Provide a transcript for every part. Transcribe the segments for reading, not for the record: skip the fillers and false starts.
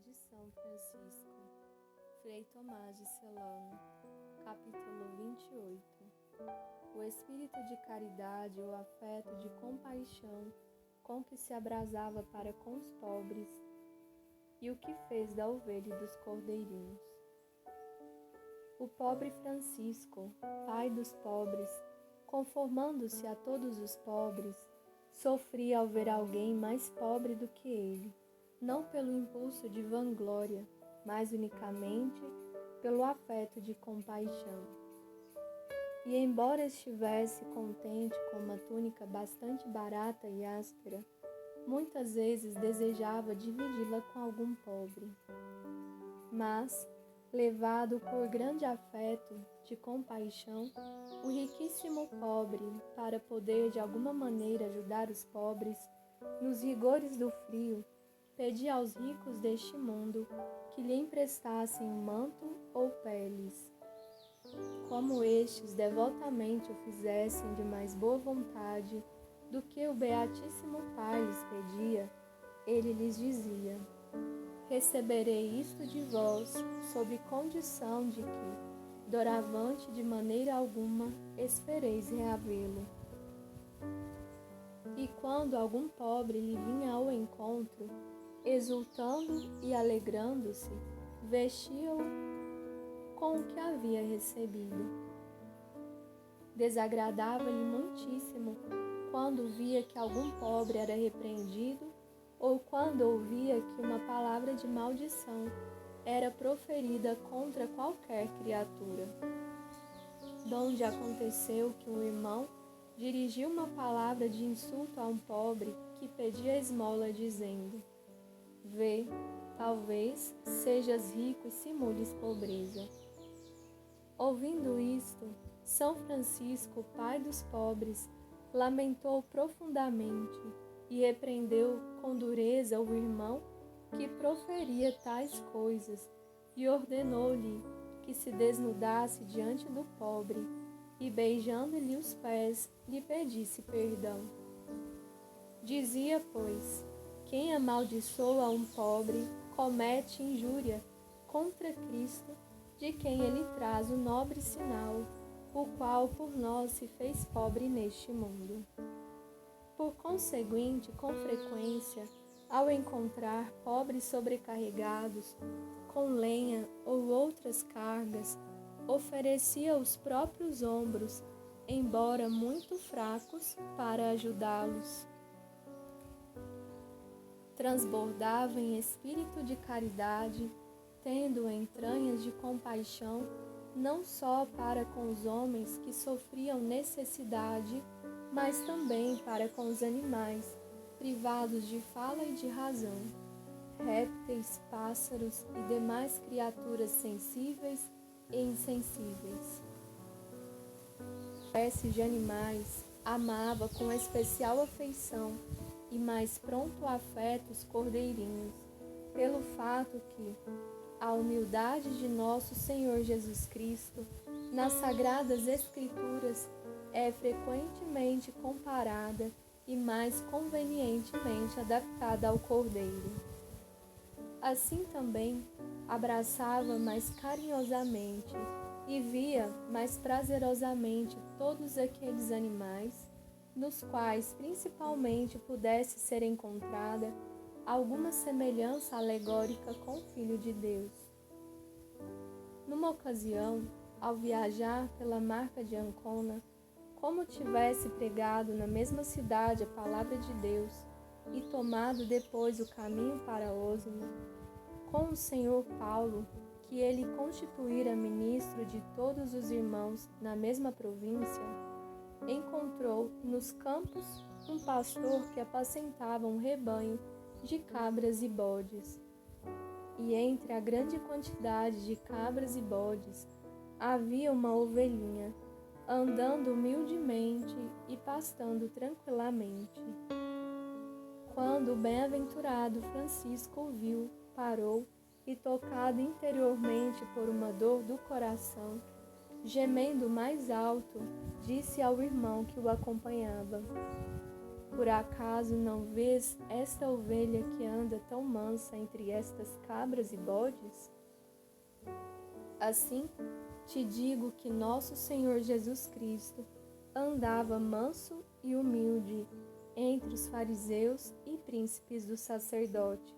de São Francisco, Frei Tomás de Celano, capítulo 28. O espírito de caridade ou afeto de compaixão com que se abrasava para com os pobres e o que fez da ovelha e dos cordeirinhos. O pobre Francisco, pai dos pobres, conformando-se a todos os pobres, sofria ao ver alguém mais pobre do que ele, não pelo impulso de vanglória, mas unicamente pelo afeto de compaixão. E embora estivesse contente com uma túnica bastante barata e áspera, muitas vezes desejava dividi-la com algum pobre. Mas, levado por grande afeto de compaixão, o riquíssimo pobre, para poder de alguma maneira ajudar os pobres nos rigores do frio, pedia aos ricos deste mundo que lhe emprestassem um manto ou peles. Como estes devotamente o fizessem de mais boa vontade do que o Beatíssimo Pai lhes pedia, ele lhes dizia: receberei isto de vós, sob condição de que, doravante de maneira alguma, espereis reavê-lo. E quando algum pobre lhe vinha ao encontro, exultando e alegrando-se, vestia-o com o que havia recebido. Desagradava-lhe muitíssimo quando via que algum pobre era repreendido ou quando ouvia que uma palavra de maldição era proferida contra qualquer criatura. Donde aconteceu que um irmão dirigiu uma palavra de insulto a um pobre que pedia esmola, dizendo: vê, talvez sejas rico e simules pobreza. Ouvindo isto, São Francisco, pai dos pobres, lamentou profundamente e repreendeu com dureza o irmão que proferia tais coisas e ordenou-lhe que se desnudasse diante do pobre e, beijando-lhe os pés, lhe pedisse perdão. Dizia, pois, quem amaldiçoa um pobre comete injúria contra Cristo, de quem ele traz o nobre sinal, o qual por nós se fez pobre neste mundo. Por conseguinte, com frequência, ao encontrar pobres sobrecarregados com lenha ou outras cargas, oferecia os próprios ombros, embora muito fracos, para ajudá-los. Transbordava em espírito de caridade, tendo entranhas de compaixão, não só para com os homens que sofriam necessidade, mas também para com os animais, privados de fala e de razão, répteis, pássaros e demais criaturas sensíveis e insensíveis. Espécies de animais amava com especial afeição e mais pronto afeto os cordeirinhos, pelo fato que a humildade de nosso Senhor Jesus Cristo nas Sagradas Escrituras é frequentemente comparada e mais convenientemente adaptada ao cordeiro. Assim também abraçava mais carinhosamente e via mais prazerosamente todos aqueles animais nos quais principalmente pudesse ser encontrada alguma semelhança alegórica com o Filho de Deus. Numa ocasião, ao viajar pela Marca de Ancona, como tivesse pregado na mesma cidade a palavra de Deus e tomado depois o caminho para Osimo, com o Senhor Paulo, que ele constituíra ministro de todos os irmãos na mesma província, encontrou nos campos um pastor que apacentava um rebanho de cabras e bodes. E entre a grande quantidade de cabras e bodes havia uma ovelhinha, andando humildemente e pastando tranquilamente. Quando o bem-aventurado Francisco o viu, parou e, tocado interiormente por uma dor do coração, gemendo mais alto, disse ao irmão que o acompanhava: Por acaso não vês esta ovelha que anda tão mansa entre estas cabras e bodes? Assim, te digo que nosso Senhor Jesus Cristo andava manso e humilde entre os fariseus e príncipes dos sacerdotes.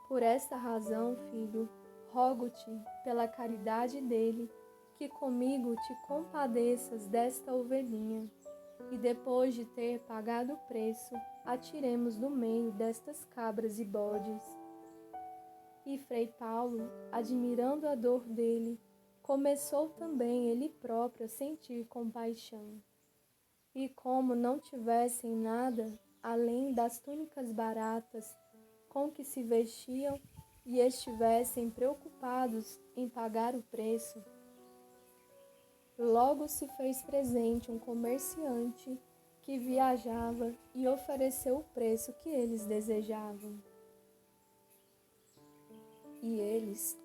Por esta razão, filho, rogo-te, pela caridade dele, que comigo te compadeças desta ovelhinha, e depois de ter pagado o preço, atiremos do meio destas cabras e bodes. E Frei Paulo, admirando a dor dele, começou também ele próprio a sentir compaixão. E como não tivessem nada além das túnicas baratas com que se vestiam e estivessem preocupados em pagar o preço, logo se fez presente um comerciante que viajava e ofereceu o preço que eles desejavam. E eles,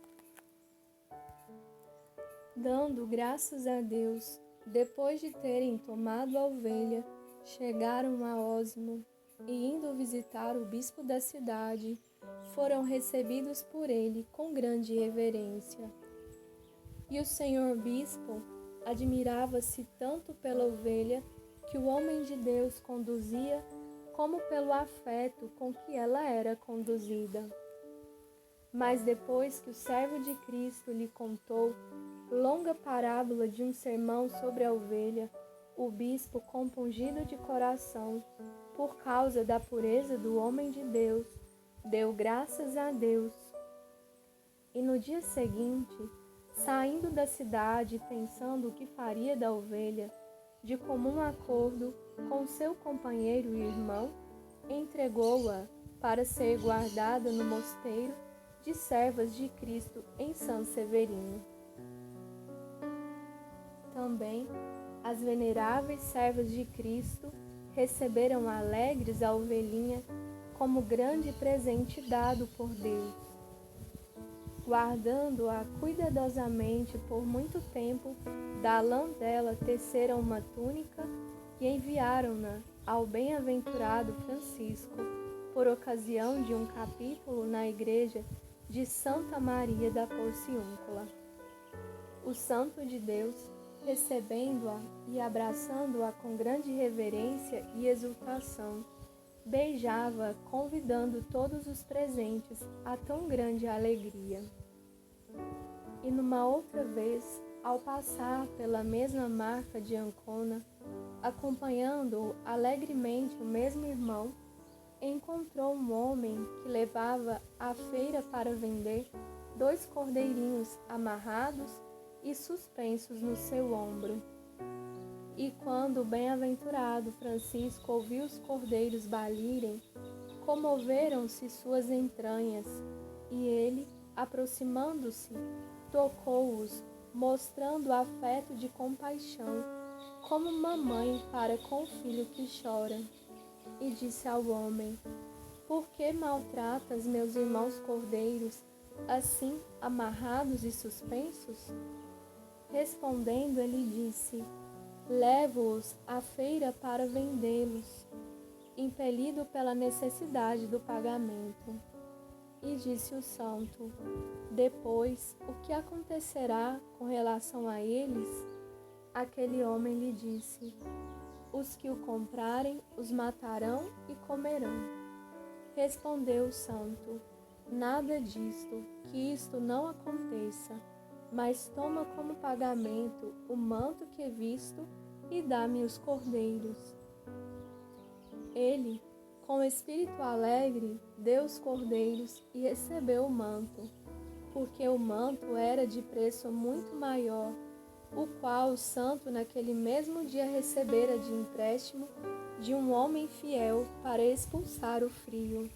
dando graças a Deus, depois de terem tomado a ovelha, chegaram a Osmo e, indo visitar o bispo da cidade, foram recebidos por ele com grande reverência. E o senhor bispo admirava-se tanto pela ovelha que o homem de Deus conduzia, como pelo afeto com que ela era conduzida. Mas depois que o servo de Cristo lhe contou longa parábola de um sermão sobre a ovelha, o bispo, compungido de coração, por causa da pureza do homem de Deus, deu graças a Deus. E no dia seguinte, saindo da cidade, pensando o que faria da ovelha, de comum acordo com seu companheiro e irmão, entregou-a para ser guardada no mosteiro de servas de Cristo em São Severino. Também as veneráveis servas de Cristo receberam alegres a ovelhinha como grande presente dado por Deus. Guardando-a cuidadosamente por muito tempo, da lã dela teceram uma túnica e enviaram-na ao bem-aventurado Francisco, por ocasião de um capítulo na igreja de Santa Maria da Porciúncula. O santo de Deus, recebendo-a e abraçando-a com grande reverência e exultação, beijava-a, convidando todos os presentes a tão grande alegria. E numa outra vez, ao passar pela mesma marca de Ancona, acompanhando alegremente o mesmo irmão, encontrou um homem que levava à feira para vender 2 cordeirinhos amarrados e suspensos no seu ombro. E quando o bem-aventurado Francisco ouviu os cordeiros balirem, comoveram-se suas entranhas, e ele, aproximando-se, tocou-os, mostrando afeto de compaixão, como uma mãe para com o filho que chora. E disse ao homem: Por que maltratas meus irmãos cordeiros, assim amarrados e suspensos? Respondendo, ele disse: Levo-os à feira para vendê-los, impelido pela necessidade do pagamento. E disse o santo: Depois, o que acontecerá com relação a eles? Aquele homem lhe disse: Os que o comprarem os matarão e comerão. Respondeu o santo: Nada disto, que isto não aconteça, mas toma como pagamento o manto que visto e dá-me os cordeiros. Ele, com espírito alegre, deu os cordeiros e recebeu o manto, porque o manto era de preço muito maior, o qual o santo naquele mesmo dia recebera de empréstimo de um homem fiel para expulsar o frio.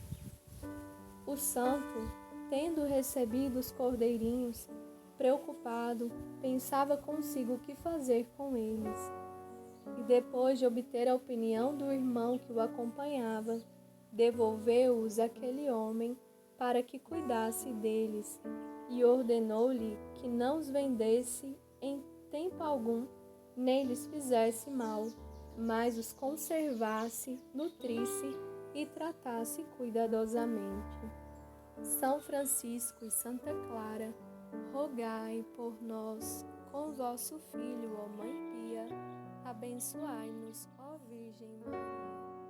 O santo, tendo recebido os cordeirinhos, preocupado, pensava consigo o que fazer com eles. E depois de obter a opinião do irmão que o acompanhava, devolveu-os àquele homem para que cuidasse deles, e ordenou-lhe que não os vendesse em tempo algum, nem lhes fizesse mal, mas os conservasse, nutrisse e tratasse cuidadosamente. São Francisco e Santa Clara, rogai por nós. Com vosso Filho, ó Mãe Pia, abençoai-nos, ó Virgem Maria.